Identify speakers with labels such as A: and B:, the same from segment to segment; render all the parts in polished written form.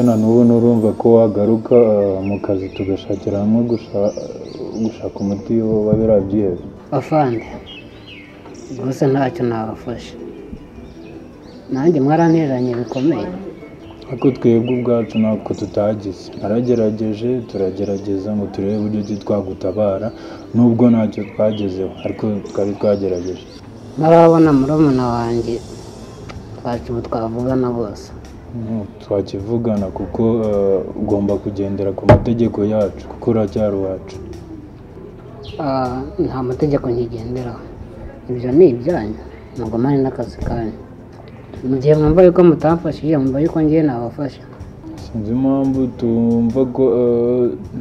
A: na n'ubu nurumva ko wagaruka mu kazi tugashakira hamwe gushaka umuti wa biriya byihebe.
B: afande rwose ntacyo nabafashe, nanjye mwarantereranye bikomeye.
A: ariko twebwe ubwacu ntabwo tutagize, naragerageje turagerageza ngo turebe uburyo ki twagutabara nubwo ntacyo twagezeho, ariko twari twagerageje.
B: ntarabona murumuna wanjye twavugana bose.
A: twakivugana kuko ugomba kugendera ku mategeko yacu kuko uracyari uwacu.
B: nta mategeko nkigenderaho, ibyo ni ibyanyu, ntabwo mpari n'akazi kanyu. mu gihe mwumva yuko mutamfashije mwumva yuko ngiye nabafasha.
A: sinzi impamvu tumva ko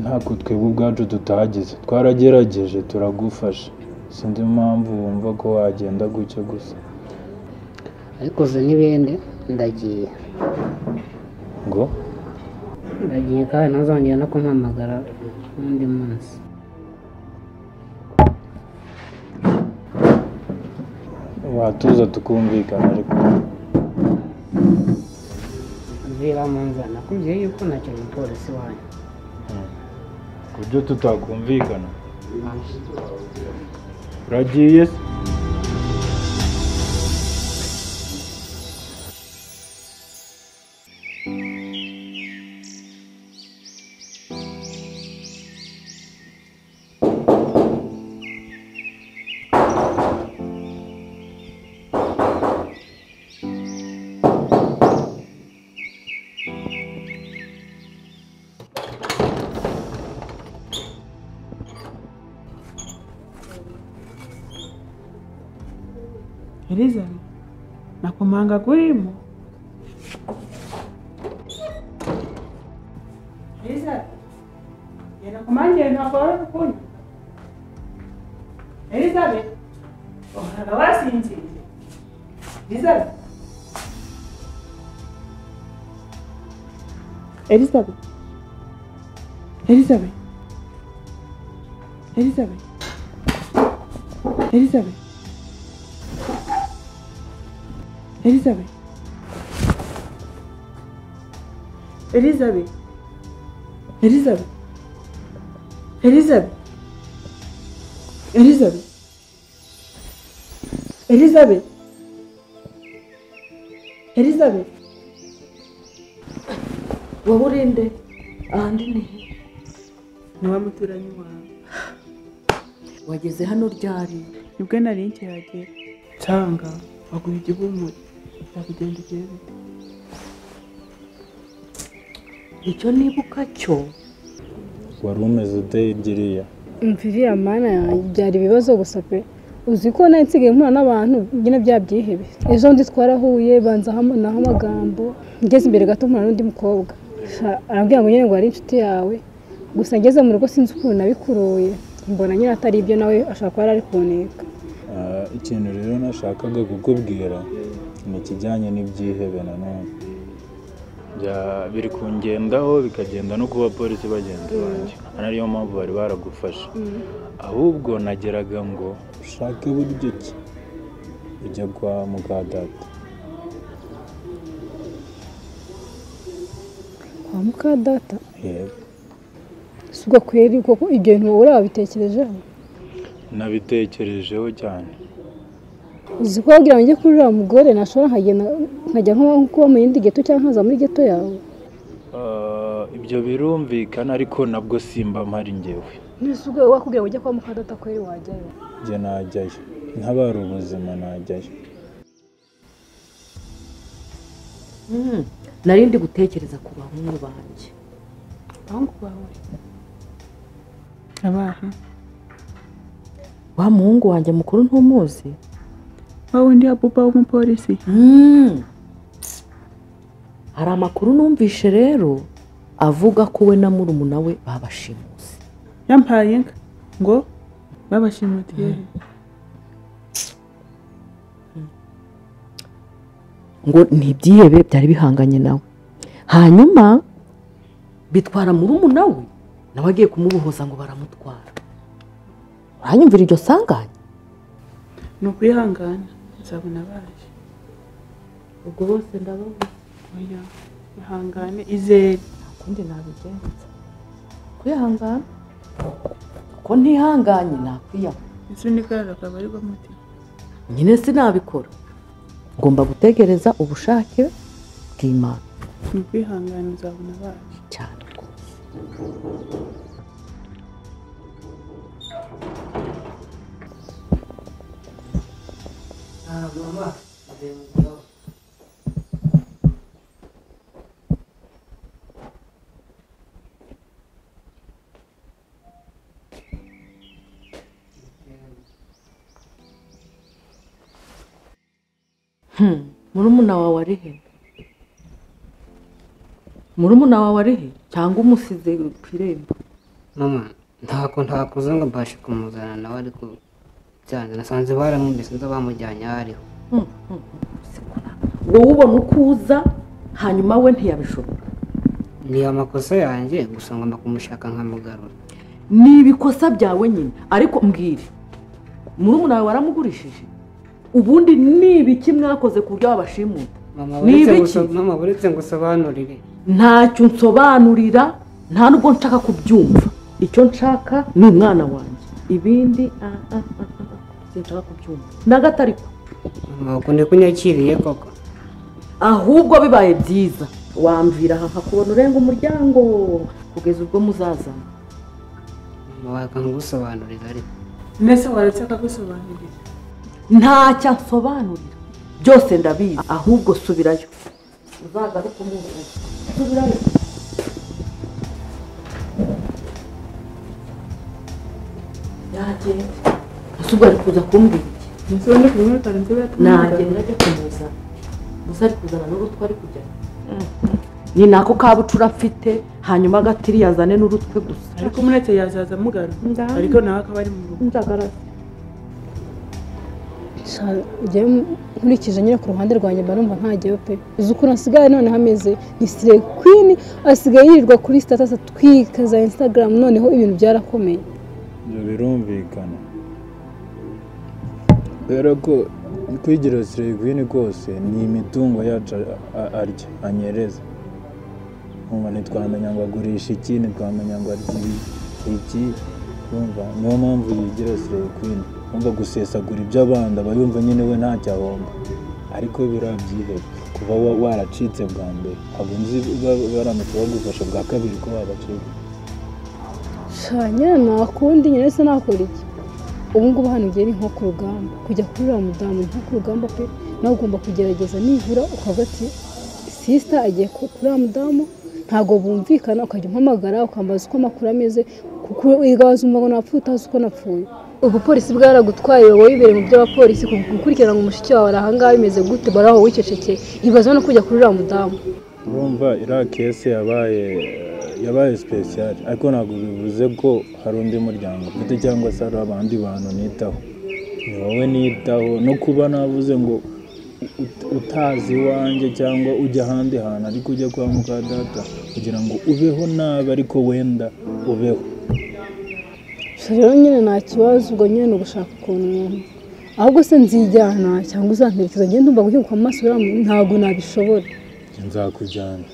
A: ntako twebwe ubwacu tutagize, twaragerageje turagufasha. sinzi impamvu wumva ko wagenda gutya gusa.
B: ariko uzi n'ibindi, ndagiye
A: ngo
B: ndagiye kandi ntazongera no kumpamagara n'undi munsi.
A: watuza tukumvikana ariko
B: mvira mu nzira nakubwiye yuko ntacyo umupolisi wanyu.
A: ku buryo tutakumvikana uragiye se?
C: Elizabeth, nakumanga kulimo. Elizabeth, yanakumanje nakora kuna. Elizabeth, ohana wasinzi. Elizabeth. Elizabeth. Elizabeth. Elizabeth. Elizabeth. Elizabeth. Elizabeth. Elizabeth. Elizabeth. Elizabeth. Elizabeth. Elizabeth. Waburinde ahandi ni ni wa muturanyi wawe.
D: Wageze hano ryari?
C: Nibwo nari nkihagera cyanga aguha igihumuro cyakugenda igere.
D: Icyo nibuka cyo
A: wari umeze ute ibyiriya?
E: Mviriya mana yanjye byari ibibazo gusa pe. Uzi ko nayo nsigaye mpura n'abantu nyine byabyihebe. Ejo ndi twarahuye banza naho amagambo, ngeze imbere gato mpura n'undi mukobwa arambwira ngo nyine ngo ari inshuti yawe, gusa ngeze mu rugo sinzi ukuntu nabikuruye, mbona nyine atari ibyo nawe ashaka kuba ari kuneka.
A: Ikintu rero nashakaga kukubwira ni ikijyanye n'ibyihebe nanone. Biri kungendaho bikagenda no kuba polisi bagenzi banjye, ariyo mpamvu bari baragufasha. Ahubwo nageraga ngo ushake buryo ki ujya kwa mukadata.
E: Kwa mukadata?
A: Yego.
E: Suga kweri koko ibyo bintu urabitekerejeho?
A: Nabitekerejeho cyane.
E: Uzi ko wagira ngo njye kuri uriya mugore nashobora nkajya nko kuba mu yindi geto cyangwa nkaza muri geto yawe?
A: Ibyo birumvikana ariko nabwo simba mpari njyewe.
E: Nisuge wakubwira ngo ujye kwa mukadata kweri wajyayo?
A: Njye najyayo, ntabara ubuzima najyayo.
D: nari ndi gutekereza ku bahungu banjye.
C: Bahungu bawe? Abahe?
D: Wa muhungu wanjye mukuru ntumuzi?
C: Wawe ndi abuba w'umupolisi?
D: Hari amakuru numvishe rero avuga ko we na murumuna we babashimuse.
C: Yampaye ngo babashimutiye.
D: Ngo ntibyihebe byari bihanganye nawe, hanyuma bitwara murumuna we nawe agiye kumubohoza ngo baramutwara. Uranyumvira iryo sanganya?
C: Ni ukwihangana nzabona baje.
D: Ubwo bose ndababuze.
C: Oya ihangane izere.
D: ukundi nabigenza kwihangana ko ntihanganye nakwiyama
C: Isunika akaba ari bwo mutima.
D: nyine sinabikora ngomba gutegereza ubushake bw'Imana
C: Ni kwihangana uzabona baje.
D: cyane rwose. Murumuna wawe ari he? Murumuna wawe ari he cyangwa umusize ku irembo?
B: mama ntakuze ngo mbashe kumuzana nawe ariko byanze nasanze baramwumvise nza bamujyanye aho ariho.
D: Wowe ubona uko uza hanyuma we ntiyabishobora.
B: Ni amakosa yanjye gusa ngomba kumushaka nkamugarura.
D: Ni ibikosa byawe nyine ariko mbwire murumuna wawe waramugurishije ubundi ni ibiki mwakoze ku buryo wabashimuta?
B: Mama buretse ngo usobanurire.
D: Ntacyo nsobanurira nta nubwo nshaka kubyumva. Icyo nshaka ni umwana wanjye ibindi sinshaka kubyumva na gato ariko.
B: Mama ukunde kunyakiriye koko.
D: Ahubwo bibaye byiza wamvira aha nkakubona urenga umuryango kugeza ubwo muzazana.
B: Mama wakangusobanurira ariko.
C: Nese waretse akagusobanurira.
D: Ntacyo nsobanurira byose ndabizi ahubwo subirayo uzagaruka umuntu subirayo. Yagenda asubwo ari kuza kumbwira iki?
C: Nse kumwe karenze bata.
D: Nagenda ajya kumuzana gusa ari kuzana n'urutwe ari kujyana ni nako kabucura afite hanyuma agatiri yazane n'urutwe gusa
C: Ariko umunete yazaza mugara. Ariko nawe akaba ari mu rugo.
D: njagara.
E: nkurikije nyine ku ruhande rwanjye mba numva ntajyayo pe. Uzi ukuntu asigaye noneho ameze ni Slay Queen, asigaye yirirwa kuri status atwika za Instagram, noneho ibintu byarakomeye.
A: ibyo birumvikana rero ko kwigira Slay Queen rwose ni imitungo yacu arya anyereza. Ntitwamenya ngo agurisha iki, ntitwamenya ngo arya iki, niyo mpamvu yigira Slay Queen. Umva gusesagura iby'abandi aba yumva nyine we ntacyo ahomba ariko birabyihebe kuba waracitse bwa mbere ntabwo nzi baramutse bagufasha bwa kabiri ko wabacika.
E: Nyine nakundi nyine se nakora iki? Ubu ngubu hano ugiye nko ku rugamba kujya kuri uriya mudamu nko ku rugamba pe, nawe ugomba kugerageza nibura ukavuga ati sister agiye kuri uriya mudamu, ntabwo bumvikana ukajya umpamagara ukambaza uko amakuru ameze kuko wigabaza umva napfuye utazi uko napfuye. Ubupolisi bwaragutwaye wowe ibereye mu by'abapolisi gukurikirana ngo umushiki wawe ari ahangaha bimeze gute baraho wicecekeye ibaza no kujya kuri uriya mudamu.
A: Urumva iriya kese yabaye special ariko ntabwo bivuze ko hari undi muryango ufite cyangwa se hari abandi bantu nitaho. Ni wowe nitaho no kuba navuze ngo utazi iwanjye cyangwa ujya ahandi hantu ariko ujya kwa muka data kugira ngo ubeho nabi ariko wenda ubeho.
E: Rero nyine nta kibazo ubwo nyine ugushaka ukuntu umuntu ahubwo se nzijyana cyangwa uzanterekeza ngende umva guhinguka mu maso ntabwo nabishobora.
A: Nzakujyana.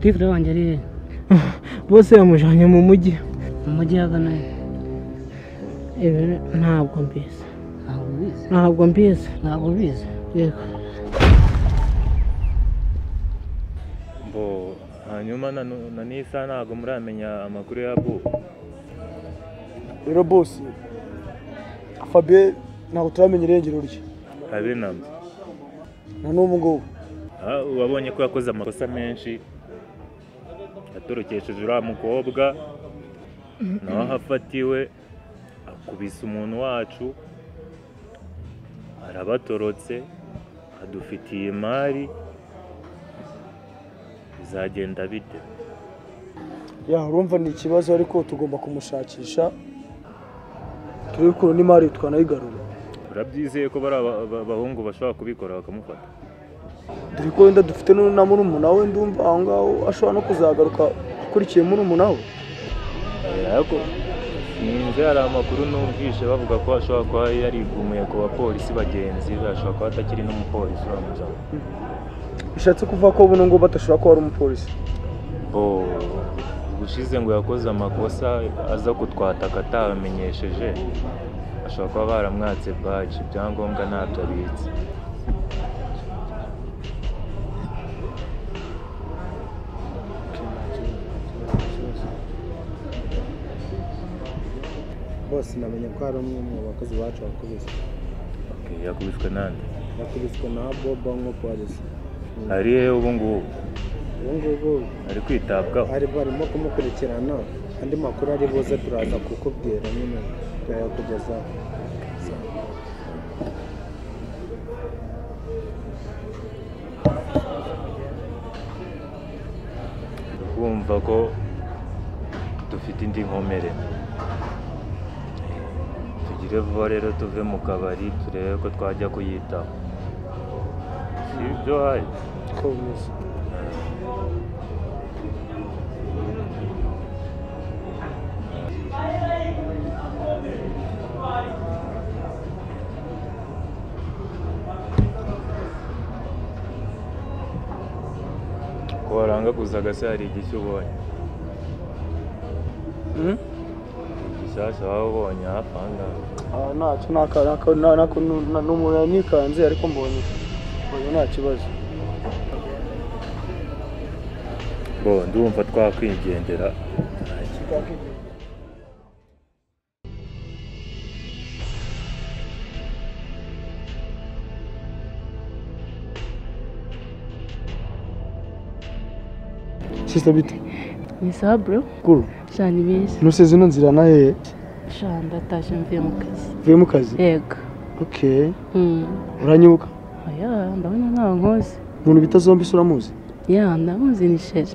B: Tifra wanjye ari
C: Bose yamujanye mu mujyi.
B: mu mujyi agana
C: Ntabwo mbese.
B: aho ubizi
C: ntabwo mbizi
B: ntabwo ubizi
C: yego
A: Bo hanyuma na nisa ntabwo muramenya amakuru ya Bubu.
F: rero boss Fabien ntabwo turamenya irengero rye
A: Habe namba.
F: na n'ubu ngubu.
A: Wabonye ko yakoze amakosa menshi yatorokesheje uriya mukobwa nawe ahafatiwe akubise umuntu wacu arabatorotse adufitiye imari bizagenda bite?
F: Urumva ni ikibazo ariko tugomba kumushakisha turebe ko n'imari twanayigarura.
A: Urabyizeye ko bari abahungu bashobora kubikora bakamufata?
F: Dore ko wenda dufite na murumuna we ndumva aho ngaho ashobora no kuzagaruka akurikiye murumuna we.
A: Ariko sinzi, hari amakuru numvishe bavuga ko ashobora kuba yarigumuye ku bapolisi bagenzi be, ashobora kuba atakiri n'umupolisi uramuza.
F: Bishatse kuvuga ko buno ngo batashobora kuba ari umupolisi?
A: Ubushize ngo yakoze amakosa aza kutwataka atabamenyesheje, ashobora kuba baramwatse baji, ibyangombwa ntabyo abitse.
G: Bose namenye ko hari umwe mu bakozi bacu wakubiswe.
A: Yakubiswe nande?
G: Yakubiswe na Bobo nk'umupolisi.
A: Ari he ubu ngubu?
G: Ubu ngubu
A: ari kwitabwaho?
G: barimo kumukurikirana, andi makuru ari buze turaza kukubwira nyine yakugezaho.
A: Kumva ko dufite indi nkomere, tugire vuba rero tuve mu kabari turebe ko twajya kuyitaho. Si ibyo hari
F: ko bimeze.
A: ko warangaguza agase hari igishya ubonye? Igishyashya waba ubonye hafi aha ngaha?
F: Ntacyo n'umuntu yanikanze ariko mbonye nta kibazo.
A: Ndumva twakwigendera.
F: Sister bite?
C: ni sawa bro
F: Kuru.
C: shani bisi
F: Nuse zino nzira na he?
C: shani ndatashe mvuye mu kazi.
F: Vuye mu kazi?
C: Yego.
F: Okay. Uranyibuka?
C: Oya ndabona ntawe nkoze.
F: Umuntu bita Zombi uramuzi?
C: Ya ndamuzi ni Shere.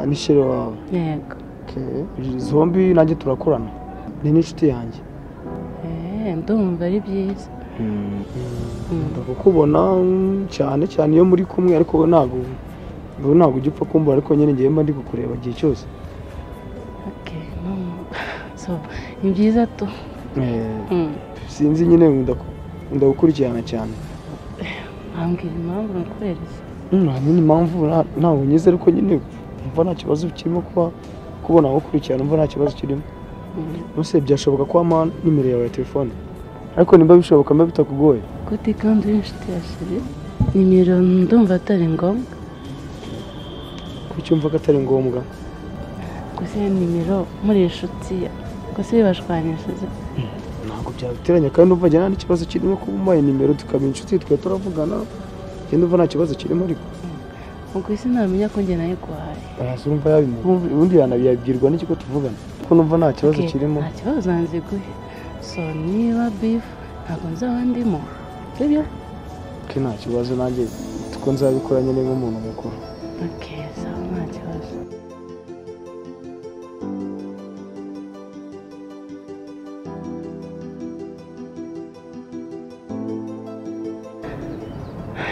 F: Ni Shere wawe.
C: Yego.
F: Okay. Zombi nanjye turakorana. Ni n'inshuti yanjye.
C: Ndumva ari byiza.
F: Ndakubona cyane cyane iyo muri kumwe ariko ntabwo ujya upfa kumbura ariko nyine ngiye mba ndi kukureba igihe cyose.
C: Okay, so ni byiza tu.
F: Sinzi nyine ndagukurikirana cyane.
C: Ambwira impamvu nkuhereza.
F: Nyine impamvu ntabwo nyize ariko nyine mva nta kibazo kirimo kubona aho ukurikirana, mva nta kibazo kirimo. Nose byashoboka ko wampa nimero yawe ya telefone, ariko nimba bishoboka mba bitakugoye.
C: Gute kandi uri inshuti ya Shere? Nimero ndumva atari ngombwa.
F: Kuki umva ko atari ngombwa?
C: Gusa nimero muri inshuti gusa bibashwanishije.
F: Ntabwo byateranya kandi umva nta n'ikibazo kirimo kuba umpaye nimero tukaba inshuti twe turavugana, kandi umva nta kibazo kirimo ariko.
C: Ubwo isi ntamenya ko njye nayiguhaye.
F: Urumva ubundi yanabibwirwa n'iki ko tuvugana, kuko numva nta kibazo kirimo.
C: Nta kibazo nziguye. So niba beef ntabwo nzaba ndimo, sibyo?
F: Nta kibazo nanjye tuko nzabikora nyine nk'umuntu mukuru.
C: Okay, sawa nta kibazo.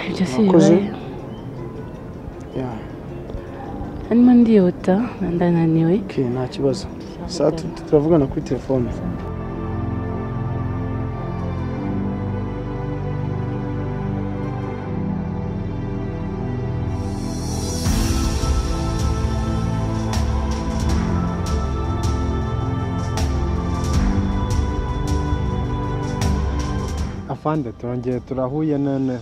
C: Ibyo si bibaye. Hanyuma ndihuta ndananiwe.
F: Nta kibazo. Saa turavugana kuri telefone.
G: afande turongeye turahuye none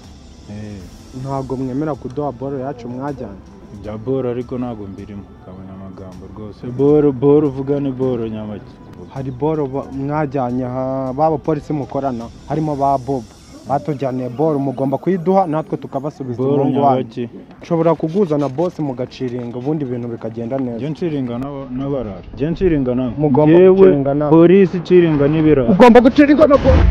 G: ntabwo mwemera kuduha boro yacu mwajyanye
A: ibya boro ariko ntabwo mbirimo kabanya amagambo rwose boro uvuga ni boro nyamake
G: hari boro mwajyanye b'abapolisi mukorana harimo ba bobo batujyaniye boro mugomba kuyiduha natwe tukabasubiza umurongo wanyu nshobora kuguza na bosi mugaciringa ubundi ibintu bikagenda neza
A: je nciringa n'abarara je nciringa nawe
G: mugomba guciringa nawe
A: polisi ciringa n'ibirara
G: ugomba guciringa na bosi